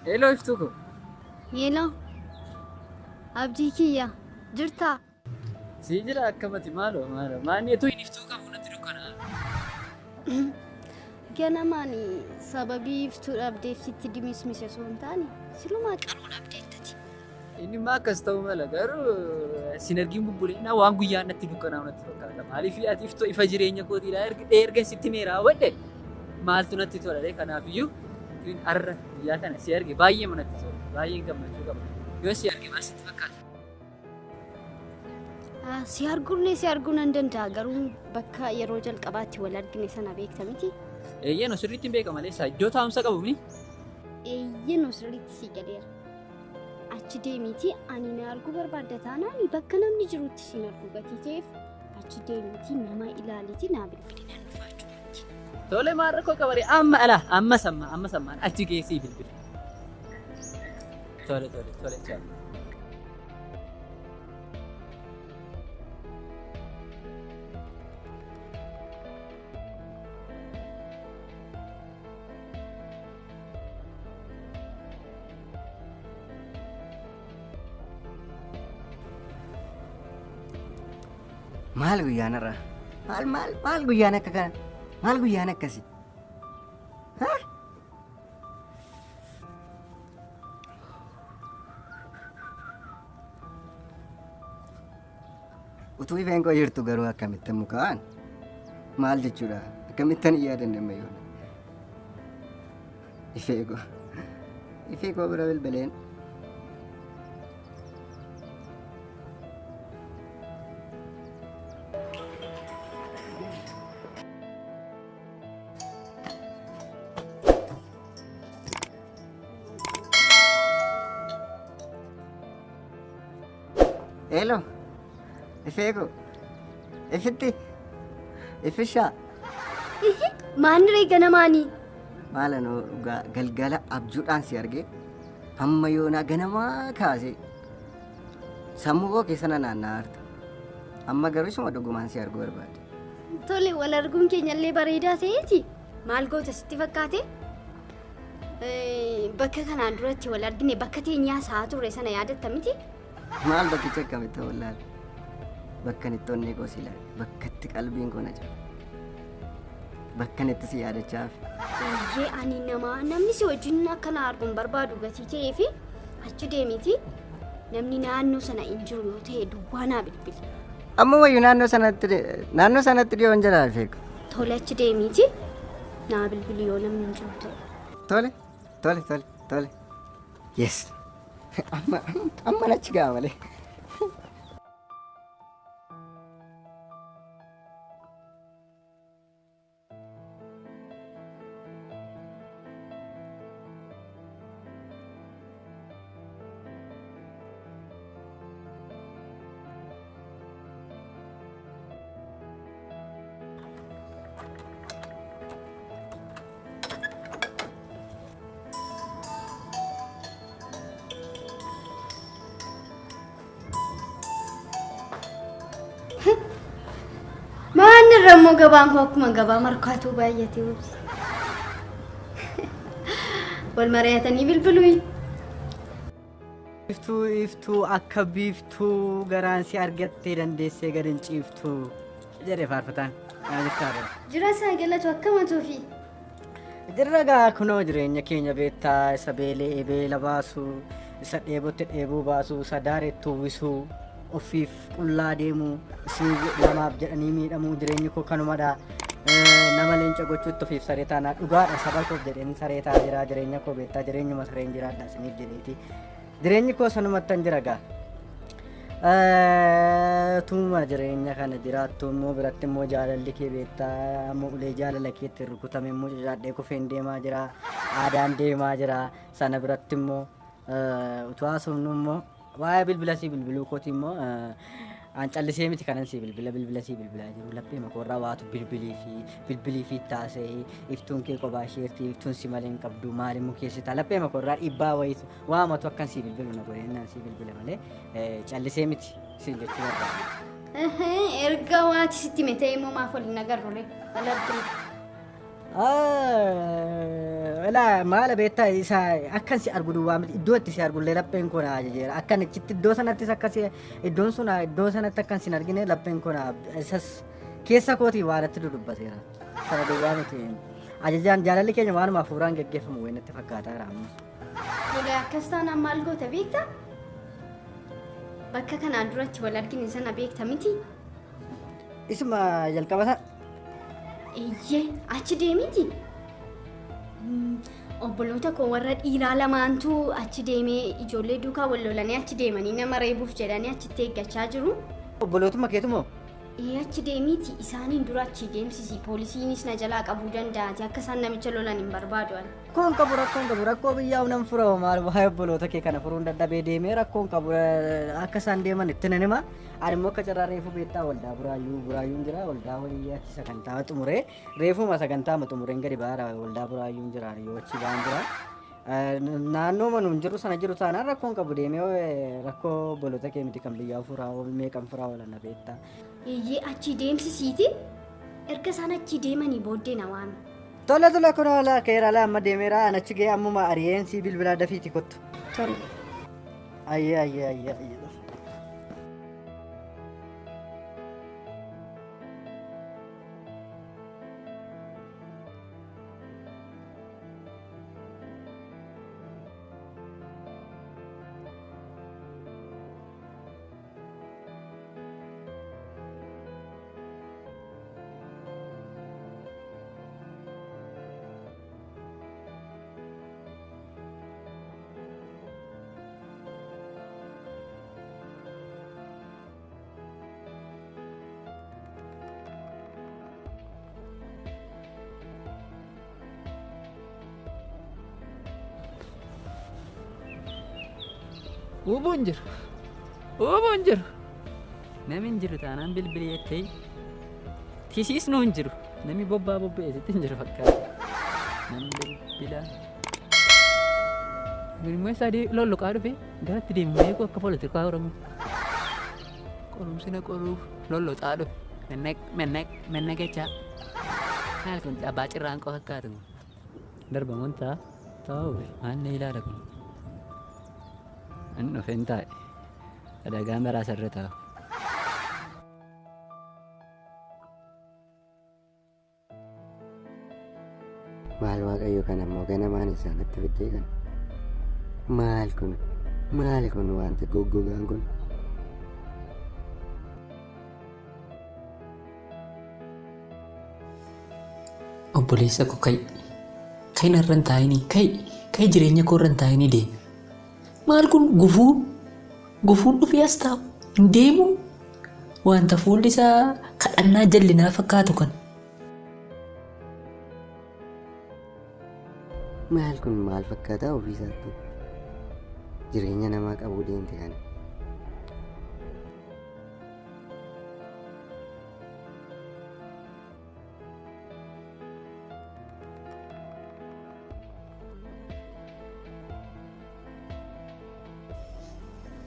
Hello iftuko. Hello. Abdii kiyya jirtaa? Si jira akkamati maalo. Maanni etuu hin iftuu qabu natti dukkana. Ganamaani sababii iftuu dhabdeef sitti dimismise osoo hin taane silumaa qaruun abdeettati. Inni maa akkas ta'uu mala garuu sinergiin bubbuleena waan guyyaa natti dukkanaa natti fakkaata. Maaliif ati iftuu ifa jireenya kootiidha erga sitti meeraa wadde maaltu natti tola kanaafiyyuu arra guyyaa kana si arge baay'ee manatti tola. Baay'ee gammachuu qaba. Yoo si arge maal sitti fakkaata? Si arguu nan danda'a garuu bakka yeroo jalqabaatti wal argine sana beekta miti. Eeyyeen osirriitti hin beeka malee iddoo taa'umsa qabu ni? Eeyyeen osirriitti si galeera. Achi deemiti ani na arguu barbaadda taanaan bakka namni jirutti si arguu gatii ta'eef achi deemiti nama ilaaliti naa bilbili nan dhufaachuu miti. Tole maarra koo qabare amma sammaan achi geessii bilbili. Tole ciao. Maal guyyaanarra? Maal guyyaan akka kana? Maal guyyaan akkasi? Utuu ifeen koo jirtu garuu akkamittan mukaan? Maal jechuudha? Akkamittan yaadanne ammayyoon? Ifee koo bira bilbileen. Hello, ifeeko, ifishaa. Maaniree ganamaanii? Maalanoo galgala abjuudhaan si argee hamma yoonaa ganamaa kaasee sammuu koo keessa naanna'aa jirta. Amma garuu isuma dhugumaan si arguu barbaade. Tole wal arguun keenyallee bareedaa ta'eeti. Maal goota sitti fakkaate? Bakka kanaan duratti wal argine bakka teenyaa sa'a turre sana yaadatta miti? Maal bakkicha akkamitti wallaalu? Bakka itti onnee koo si ilaale, bakka itti qalbiin koo na cabe, bakka itti si yaadachaaf. Iyyee ani namni si wajjin akkana arguun barbaadu gatii ta'eefi achi deemiti namni naannoo sana hin jiru yoo ta'e duwwaa naa bilbili. Amma wayyuu naannoo sanatti dhiyoon jira ifeeko. Tole achi deemiti naa bilbili yoo namni hin jiru ta'e. Tole. Yes. Amma nachi gaa malee. Rammo gabaan koo akkuma gabaa markaatuu baay'atee hojii. Wal mari'atanii bilbiluu. Iftuu akka biiftuu garaan si argattee dandeessee gad hin ciiftuu jedhee faarfataan. Jira isaa galatu akkamatuufi? Jirra gaa kunoo jireenya keenya beektaa isa beela baasuu, isa dheebotti dheebuu baasuu, isa daaretti uwwisuu. Ofiif qullaa deemuu isin namaaf jedhanii miidhamuu jireenyi koo kanumadha. Nama leenca gochuutti ofiif saree taanaa dhugaadha saba koof jedheen saree taa jira jireenya koo beektaa jireenyuma sareen jiraadha isiniif jedheeti. Jireenyi koo sanumattan jira gaa. Tuma jireenya kana jiraattu immoo biratti immoo jaalalli kee beektaa ammoo ulee jaalala keetti rukutame immoo jaadhee kufeen deemaa jira. Aadaan deemaa jira sana biratti immoo utuu haasofnu immoo waa'ee bilbila si bilbiluu kooti immoo an callisee miti kanan si bilbila jiru laphee makoorraa waatu bilbilii fi taasee iftuun kee kophaa isheetti iftuun si malee hin qabdu maali immoo keessatti laphee makoorraa dhibbaa wayitu waamatu akkan si bilbilu na godheenaan si bilbila malee callisee miti si jechuu barbaade. Erga waati sitti metee immoo maaf waliin agarrure wal arginu. Ela maala beektaa isaa akkan si argu duwwaa miti iddoo itti si argullee lapheen koo na ajajeera akkan achitti iddoo sanattis akkasi iddoon sun iddoo sanatti akkan si argine lapheen koo na isas keessa kootii waan itti dudubbateera sana duwwaa miti ajajaan jaalalli keenya waanuma hafuuraan geggeeffamu wayii natti fakkaataa jira ammas. Tole akkas taanaan maal goota beektaa? Bakka kanaan duratti wal argine sana beekta miti? Isuma jalqabata. Eeyyee achi deemiti? Obboloota koo warra dhiiraa lamaantu achi deemee ijoollee duukaa wal lolanii achi deemanii nama reebuuf jedhanii achitti eeggachaa jiru. Obbolootuma keetumoo? Achi deemiti isaaniin dura achi deemsisi poolisiinis na jalaa qabuu danda'ati akka isaan namicha lolan hin barbaadu ani. Rakkoon qabu rakkoo biyyaa unan furama maal waa'ee obboloota kee kana furuun dadhabee deemee rakkoon qabu akka isaan deeman itti nan hima. Ani immoo akka carraa reefuu beektaa waldaa buraayyuun jira waldaa waliyyaa sagantaa xumuree reefuma sagantaa xumureen gadi baara waldaa buraayyuun jira yoo achi ba'an jira. Naannoo manuun jiru sana jiru taanaan rakkoon qabu deemee rakkoo obboloota kee miti kan biyyaa furaa meeqan furaa oolan beektaa. Eeyyee achi deemsisiiti erga isaan achi deemanii booddee na waami. Tole kun wala keerala amma deemeera an achi ga'ee ammuma ari'eensi bilbilaa dafiiti kottu. Tole. Ayyee. Ubuun jiru. Namni hin jiru taanaan bilbilii ettee tisiisnuu hin jiru. Namni bobba'eessitti hin jiru fakkaata. Namni bilbilaa. Immoo isaa lolloqaa dhufe garatti deemu beeku akka poolitikaa Oromoo. Qorumsina qoruuf lolloxaa dhufe. Mannagachaa. Haala kun abbaa cirraan qofa fakkaatu. Darbamoon ta'uu maal ilaala kun. Inni dhufeen taa'e adagaan baraasa irra taa'u. Maal waaqayyo kan ammoo ganamaan isaanitti fiddee kan maal kun wanta goggogaan kun. Obboleessa koo kai narra hin taa'inii kai jireenya koo irra hin taa'inii deemi. Maal kun gufuun dhufee as taa'u hin deemu wanta fuulli isaa kadhannaa jallinaa fakkaatu kan. Maal kun maal fakkaataa ofiisaatti jireenya namaa qabuu deemte kana.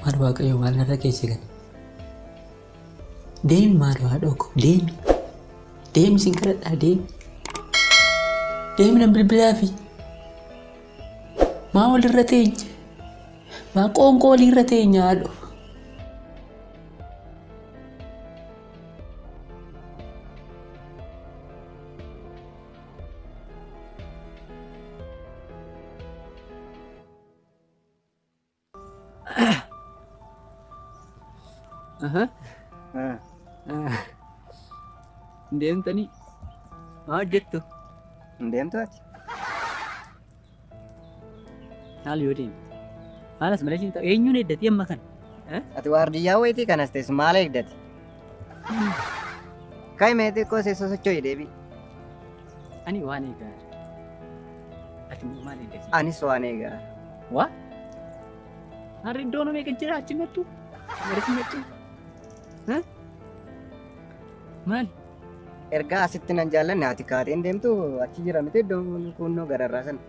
Maal waaqayyo maal narra keessa gala. Deemi maal waa dhoko deemi sin kadhadhaa deemi nan bilbilaa fi maa walirra teenya maa qoonqoo walirra teenya haadho. Deemtanii maa hojjettu? Deemtu ati? Haal yoo deemu maalas malee siin ta'u eenyuun eeddati amma kana? Ati waardiyyaa wayitii kanas teessu maal eegdati? Kai meetii koo seessoo socho'ii deebii. Ani waan eegaa. Ati maal eeggati? Anis waan eegaa. Waa? Harri iddoon meeqa jira achi mattu? Marii mattu? Maal? Ergaa asitti nan jaallanne ati kaateen deemtu achi jira miti iddoon kunnoo gararraa sana.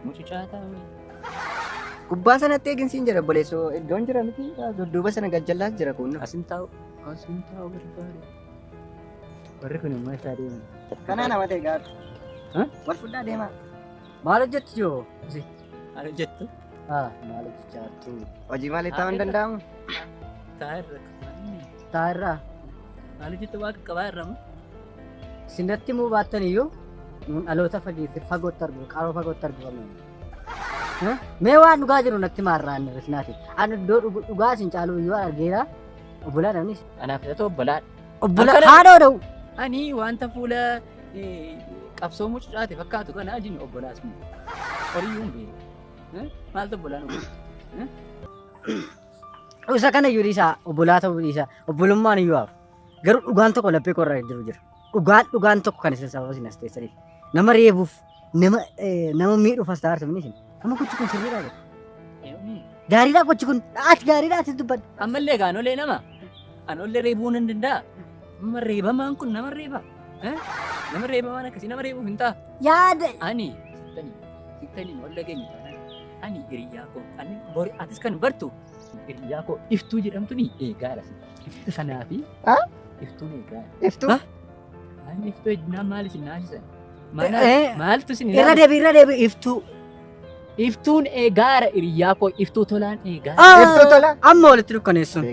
Mucucaataa wayii. Gubbaa sanatti eeginsiin jira boleessoo iddoon jira miti dudduuba sana galjallaas jira kunnoo. Asin taa'u barbaadu. Warri kun immoo isaa deeman. Kanaa nama ta'e gaatu. Wal fudhaa deemaa. Maal hojjettu yoo? Maal hojjettu? Maal hojjechaa Hojii malee ta'uu hin danda'amu. Taa'irra. Taa'irraa Maal hojjettu waaqa qabaa irraa sinatti muu baattan iyyuu nuun dhaloota fagootti argu qaroo fagootti argu. Mee waan dhugaa jiru natti maarraa inni risnaati. Ani iddoo dhugaa isin caalu iyyuu argeera. Obbolaa namnis. Anaaf isa obbolaa. Obbolaa haadha oda'u. Ani wanta fuula qabsoo mucucaate fakkaatu kana ajin obbolaas mu. Horiyyuu hin beeku. Maaltu obbolaa nu Isa kana iyyuu dhiisaa obbolaa ta'uu dhiisaa obbolummaan iyyuu hafu. Garuu dhugaan tokko laphee korraa jiru jira. Dhugaan tokko kan isin sababa isin as teessaniif. Nama reebuuf nama miidhuuf as taa'artu isin. Amma gochi kun sirriidhaa jira. Gaariidhaa gochi kun ati gaariidhaa ati dubbadhu. Ammallee gaanolee nama. Anollee reebuu hin danda'a. Amma reebamaan kun nama reeba. Nama reebamaan akkasii nama reebuuf hin ta'a. Yaada. Ani sittanii walla keenya taanaan ani hiriyaa koo ani bori atis kan bartu hiriyaa koo iftuu jedhamtu ni eegaadha. Sanaafi iftuun eegaadha. Iftuu? Ani iftuu ejjinaan maal isin naasisan? Maaltu isin irra deebi iftuu. Iftuun eegaadha hiriyaa koo iftuu tolaan eegaadha. Iftuu tola? Amma walitti dukkaneessuun.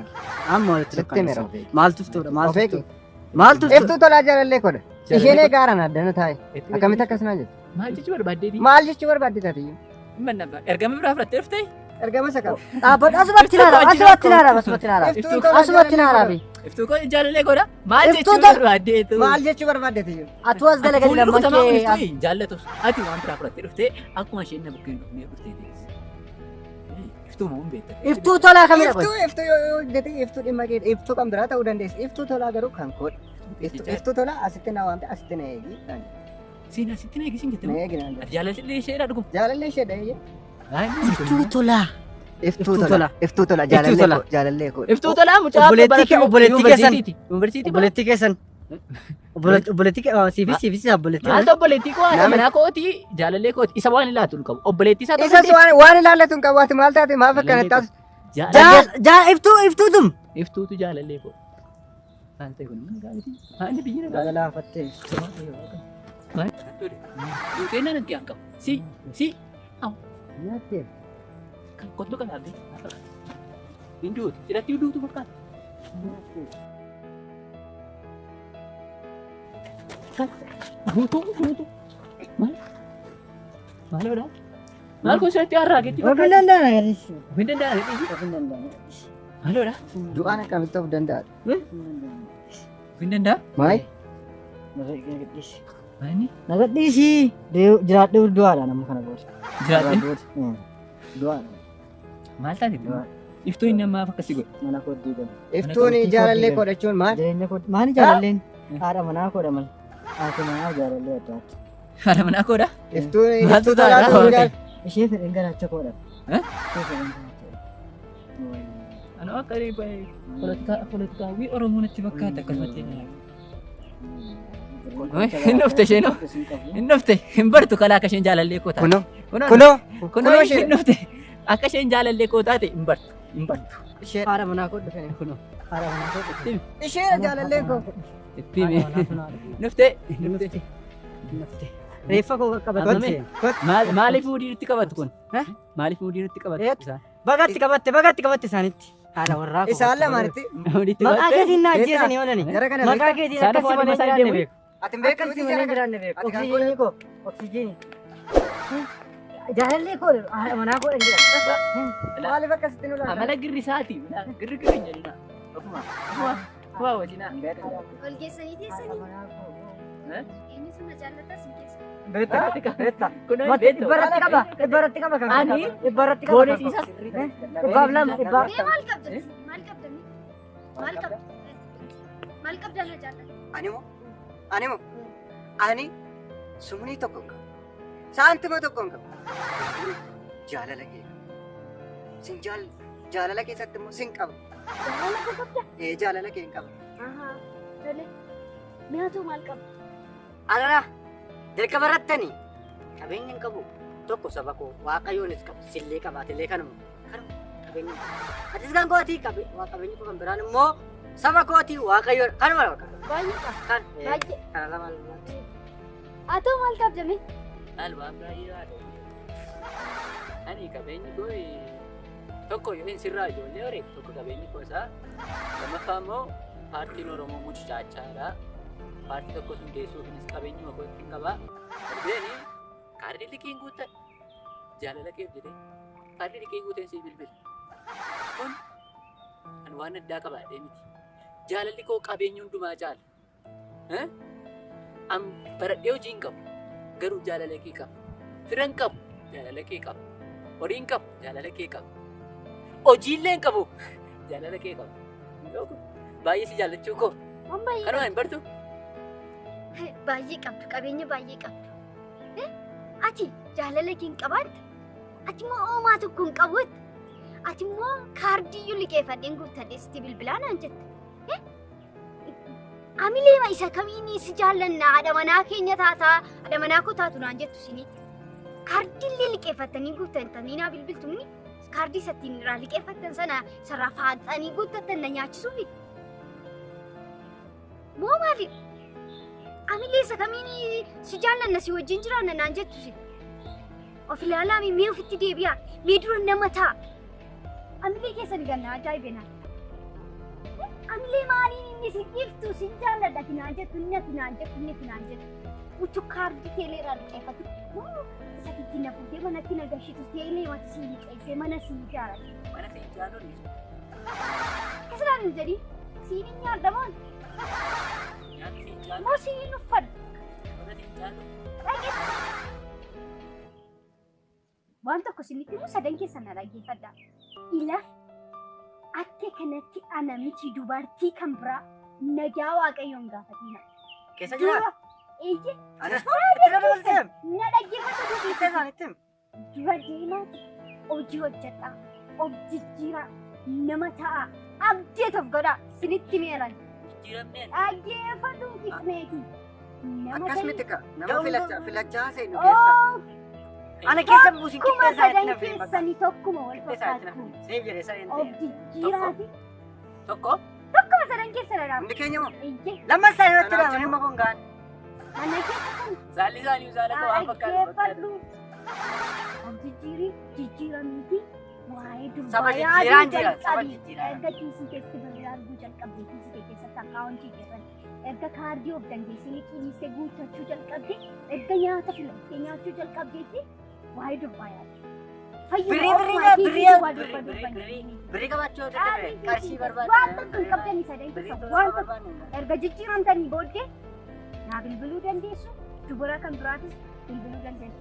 Amma walitti dukkaneessuun. Maaltu iftuudha? Maaltu iftuudha? Maaltu iftuudha? Iftuu tolaa jaalallee godha. Isheen eegaadhaan addana taa'e. Akkamitti akkasuma jettu? Maal jechuu barbaaddeeti? Maal jechuu barbaaddeeti? Ergama biraa fudhattee dhuftee? Ergama isa qaba. Dhaabbadhu asumatti ilaala. Asumatti ilaala. Asumatti ilaala. Asumatti ilaala. Iftuu koo jaalallee godha. Maal jechuu barbaaddeetu? Maal jechuu barbaaddeeti? Atu as galagalii lamman kee jaallatu. Ati waan biraa fudhattee dhuftee akkuma isheen na bukkeen dhufnee dhuftee teessise. Iftuu moo hin beekta? iftuu tolaa kamidha qoy? Iftuu yoo jetee iftuu dhimma kee iftuu kan biraa ta'uu dandeessa. Iftuu tolaa garuu kan koodha. Iftuu tolaa asitti na waamte asitti na eegi. Siin asitti na eegisiin jettee Na moo? eegi naan Ati jaalallee isheedha dhugum. jaalallee ishee dhahee. Iftuu tolaa. Iftuu tola. Iftuu tola jaalallee koo. Iftuu tolaa mucaa obboleettii keessan. Obboleettii siifis obboleettii. Maaltu obboleettii koo haadha manaa kooti jaalallee kooti isa waan ilaatu hin qabu obboleettii isaa Isas waan ilaallatu hin qabu ati maal taate maaf akkanatti taatu? Iftuutum. Iftuutu jaalallee koo. Maal ta'e kun gaariiti? Maali biyyi na gaariiti? Laafattee. Maal? Duutee na natti hanqabu. Si. Nyaattee. Kan kottu kan dhaabee. Hin duutu. Sidhatti duutu fakkaata. Duutu. Maal? Maal godhaa? Maal kun sidhatti harraa geetti Of hin danda'an agarsiisu. Of hin danda'an agarsiisu. Of hin danda'an. Maal godhaa? Du'aan akkamitti ta'uu danda'a? Of hin danda'a? Maal? Nagadhiisi. Maali? Nagadhiisi. Jiraadhee du'aadha nama kana booda. Jiraadhee? Du'aadha. Maal taate? Iftuu inni ammaaf akkasii godhe. Mana kootti galu. Iftuun jaalallee koo jechuun maal? Jireenya kootti. Maali jaalalleen? Haadha manaa koodha mal. Haati manaa jaalallee addaatti. Haadha manaa koodha? Iftuun Maaltu iftuu tolaa ta'a? ta'uu jaal. Ishee fedhan garaacha koodha. Eh? Ishee fedhan garaacha. Ano akka poolitikaawwii Oromoo natti fakkaata akkasumatti. Hin dhufte isheen hin dhufte hin bartu kalaa akka isheen jaalallee koo taate. Kunoo hin dhufte akka isheen jaalallee koo taate hin bartu. Ishee Haadha manaa koo dhufeen kunoo. Haadha manaa koo dhufeen. ishee jaalallee koo. Itti dhufte. Reeffa koo qabatte. Maaliif mudii nutti qabatu kun? Maaliif mudii nutti qabatu? Bagatti qabatte isaanitti. Haadha warraa koo. Isaan lamaanitti. Maqaa keetiin na ajjeesanii oolani. Jara kana Maqaa keetiin akkasii malee jiraanne beeku. ati beekan Akkasii malee jiraanne beeku. Oksijiinii koo. Oksijiinii. Jaalallee koo haadha manaa koo jira. maaliif akkasitti nu laata? Amala girrisaati. Girri hin jedhina. Ofuma wajjinaa. Ol geessanii teessanii. Inni suna jaallatas hin keessan. Beetta. Kunoo Dhibbarratti qaba. Dhibbarratti qaba kan. Ani dhibbarratti qaba. boonesiisas. Dhibbaaf lama dhibbaaf. Mee maal qabdani? Maal qabdana jaallata? Ani sumnii tokko hin qabu. Saantima tokko hin qabu. Jaalala kee. Sin jaalala keessatti immoo sin qaba. Jaalala koo qabda? Jaalala kee hin qaba. Tole. Mi'aatu maal qabda? Alala jalqaba irrattani qabeenya hin qabu tokko saba koo waaqayyoonis qabu sillee qabaatillee kanuma qabeenya atis kan kooti qabeenyi koo kan biraan immoo saba kooti waaqayyoo kanuma Baay'ee qaba. kan Baay'ee. kana lama lamatti Atoo maal qabdame? Maal waan baay'ee haadha. Ani qabeenyi koo tokko yoo hin sirraa ijoollee horee tokko qabeenyi koo isaa lammaffaa immoo paartiin Oromoo mucucaachaadha. Paartii tokko hundeessuufis qabeenyuma koo ittiin qabaa. Darbeeni kaardii liqiin guutan jaalala keef jedhee kaardii liqiin guutan sii bilbila. Kun kan waan addaa qabaadhee miti. Jaalalli koo qabeenya hundumaa caala. An baradhee hojii hin qabu garuu jaalala kee qaba. Firan qabu jaalala kee qaba. Horiin qabu jaalala kee qaba. Hojiillee hin qabu jaalala kee qaba. Baay'ee si jaallachuu koo. Kanuma hin bartu. Baay'ee qabdu qabeenya baay'ee qabdu. Ati jaalala kee hin qabaattu. Ati immoo oomaa tokko hin qabuutti. Ati immoo kaardiyyuu liqeeffadheen guuttadhee sitti bilbilaa naan jette. Amilee isa kamiin si jaallanna haadha manaa keenya taataa haadha manaa koo taatu naan jettu sini. Kaardiillee liqeeffattanii guuttanii naa bilbiltumni kaardii sattiin irraa liqeeffattan sana sarara faaxanii guuttattan na nyaachisuufi. Moo maali? Amilee isa kamiin si jaallanna si wajjin jiraanna naan jettu sini. Of ilaalaa mee ofitti deebi'aa mee dura nama ta'a. Amilee keessa ni ganna ajaa'ibeenaa. Amilee maaliin inni si iftu si jaalladha naan jettu inni naan jettu inni naan jettu. Utuu kaardii teelee irraa liqeeffatu. Sakiti na fuudhee manatti na gashitu teelee mati si liqeessee mana si ijaarate. Mana si ijaaruun Kasiraan hin jedhi siin hin nyaadamaan. Moo siin hin uffadhu. mana si ijaaruun. Waan tokko isinitti immoo sadan keessa na dhaggeeffadha. Ila akka kanatti ana miti dubartii kan biraa nagaa waaqayyoon gaafatiina. Keessa jira? Eeyyee. Anas itti dabalteem? Na dhaggeeffata Itti duubii. isaanittim? Dura deemaati hojii hojjedhaa. Of jijjiiraa. Nama ta'a. Abdeet of godhaa. Isinitti meeran. Jijjiiramneen. Dhaggeeffatu fixneeti. Akkasumatti nama filachaa seenu keessa. Ana keessa buusin Kuma qixxee isaanitti sadan na fe'e bakka. keessanii tokkuma wal Qixxee isaanitti na fakkaatu. fe'e. Seef jedhee isa hin Of ta'e. jijjiiraati. Tokko Tokkuma sadan keessa dhadhaa. Hundi keenya moo? Eeyyee. Lamman isaa irratti dhaabanii amma kun ga'an. Mana keessa kan saalli isaanii saala koo waan fakkaatu. dhaggeeffadhu. Of jijjiiramiiti. Waa'ee Saba dubbaa jijjiiraan jira, saba jalqabii. jijjiiraan. Erga kiisii keetti birrii arguu jalqabdee kiisii kee keessatti akkaawuntii keessatti. Erga kaardii of dandeessee liqiinisee guuttachuu jalqabdee. Erga nyaata filattee nyaachuu jalqabdeetti. Waa'ee dubbaa yaaddu. Birrii qabaachuu dadhabe qarshii barbaadu. Waan tokko hin qabdanii sadan keessa waan tokko erga jijjiiramtanii booddee naa bilbiluu dandeessu dubara kan biraatis bilbiluu dandeessu.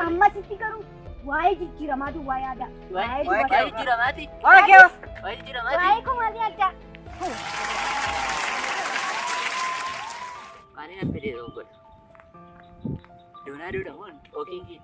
Ammasitti garuu waa'ee jijjiiramaa duwwaa yaada. Waa'ee jijjiiramaati. Waa keef! Waa'ee jijjiiramaati. Waa'ee kumaatii addaa. Maaliin an fedhe yoo godha? Doonaa duudha moo ookii